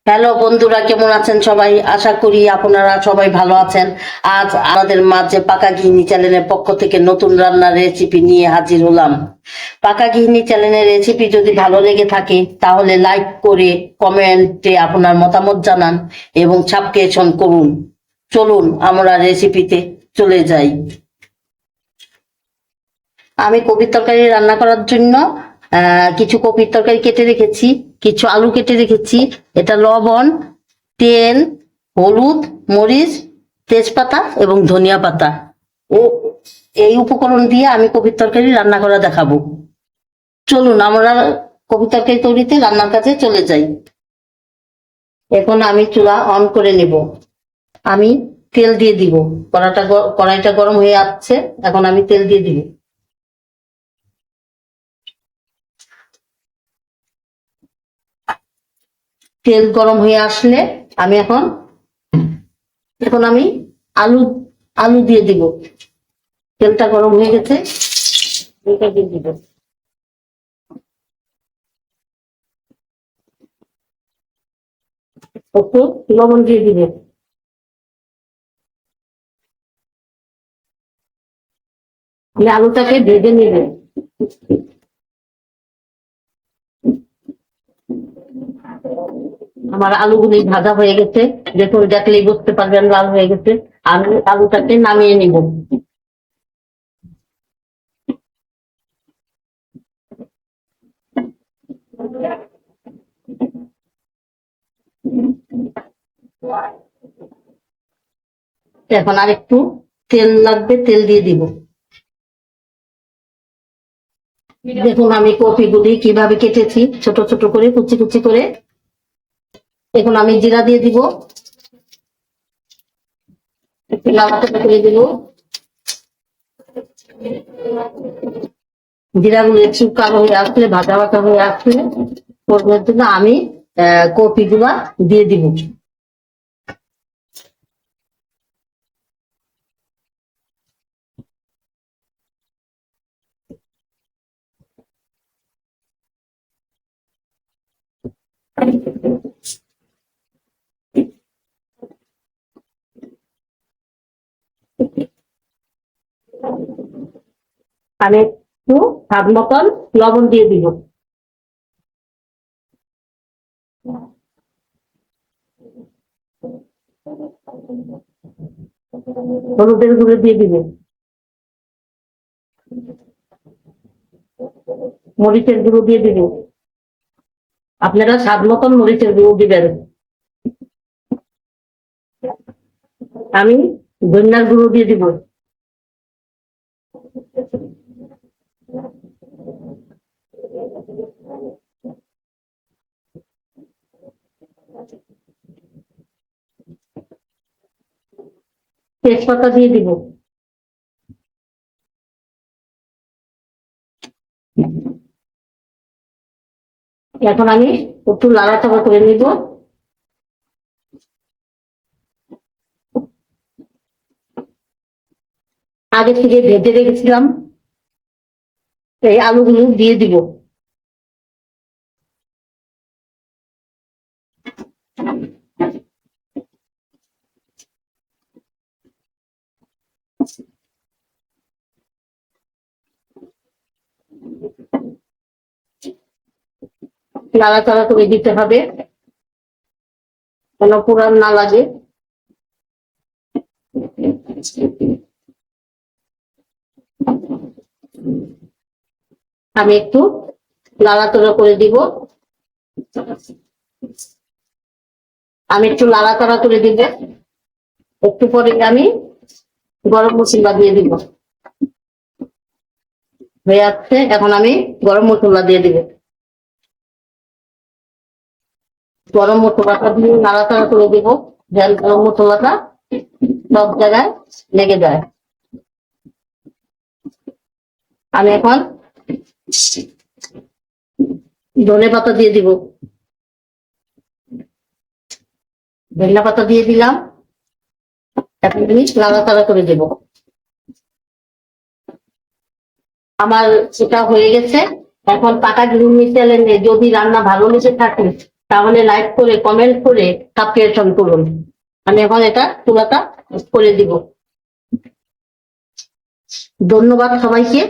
Hello বন্ধুরা, কেমন আছেন সবাই? আশা করি আপনারা সবাই ভালো আছেন। আজ আমাদের মাঝে পাকা গৃহিণী চ্যানেলের পক্ষ থেকে নতুন রান্নার রেসিপি নিয়ে হাজির হলাম। পাকা গৃহিণী চ্যানেলের রেসিপি যদি ভালো লেগে থাকে তাহলে লাইক করে কমেন্টে আপনার মতামত জানান এবং সাবস্ক্রাইব করুন। চলুন আমরা রেসিপিতে চলে যাই। আমি কপির তরকারি রান্না করার জন্য কিছু কপির তরকারি কেটে রেখেছি, কিছু আলু কেটে রেখেছি, এটা লবণ, তেল, হলুদ, মরিচ, তেজপাতা এবং ধনিয়া পাতা ও এই উপকরণ দিয়ে আমি কপির তরকারি রান্না করা দেখাবো। চলুন আমরা কপির তরকারি তৈরিতে রান্নার কাছে চলে যাই। এখন আমি চুলা অন করে নেব। আমি তেল দিয়ে দিব। কড়াইটা গরম হয়ে আসছে, এখন আমি তেল দিয়ে দিব। তেল গরম হয়ে আসলে আমি এখন এখন আমি আলু আলু দিয়ে দিব। তেলটা গরম হয়ে গেছে, এটা দিয়ে দিব। একটু লবণ দিয়ে দিব। আমি আলুটাকে ভেজে নিব। আমার আলুগুলি ভাজা হয়ে গেছে, দেখুন দেখলেই বুঝতে পারবেন লাল হয়ে গেছে। আমি আলুটাকে নামিয়ে নিব। এখন আর একটু তেল লাগবে, তেল দিয়ে দিব। দেখুন আমি কপিগুলি কিভাবে কেটেছি, ছোট ছোট করে কুচি কুচি করে। এখন আমি জিরা দিয়ে দিব, একটু লাড়াতে করে দিব। জিরাগুলো একটু কালো হয়ে আসলে, ভাজা ভাজা হয়ে আসলে করবার জন্য আমি কপি গুলা দিয়ে দিব। আমি একটু স্বাদ মতন লবণ দিয়ে দিব। হলুদের গুঁড়ো দিয়ে দিব। মরিচের গুঁড়ো দিয়ে দিব। আপনারা স্বাদ মতন মরিচের গুঁড়ো দিবেন। আমি ধনিয়ার গুঁড়ো দিয়ে দিব। তেজপাতা দিয়ে দিব। এখন আমি একটু লাড়াচাড়া করে নিব। আগে থেকে ভেজে রেখেছিলাম এই আলুগুলো দিয়ে দিব। নাড়াচাড়া করে দিতে হবে, যেন পুরান না লাগে। আমি একটু নাড়াচাড়া করে দিব। আমি একটু নাড়াচাড়া করে দিব। একটু পরে আমি গরম মশলা দিয়ে দিব। হয়ে যাচ্ছে, এখন আমি গরম মশলা দিয়ে দিব। গরম মশলাটা দিয়ে নাড়াচাড়া করে দিব, যেন গরম মশলাটা সব জায়গায় লেগে যায়। আমি এখন ধনে পাতা দিয়ে দিব। ধনিয়া পাতা দিয়ে দিলাম। এখন আমি নাড়াচাড়া করে দেব। আমার সেটা হয়ে গেছে। এখন পাকা গৃহিণী চ্যানেলে যদি রান্না ভালো লেগে থাকে তাহলে লাইক করে কমেন্ট করে সাবস্ক্রিপশন করুন। আমি এখন এটা চুলাটা করে দিব। ধন্যবাদ সবাইকে।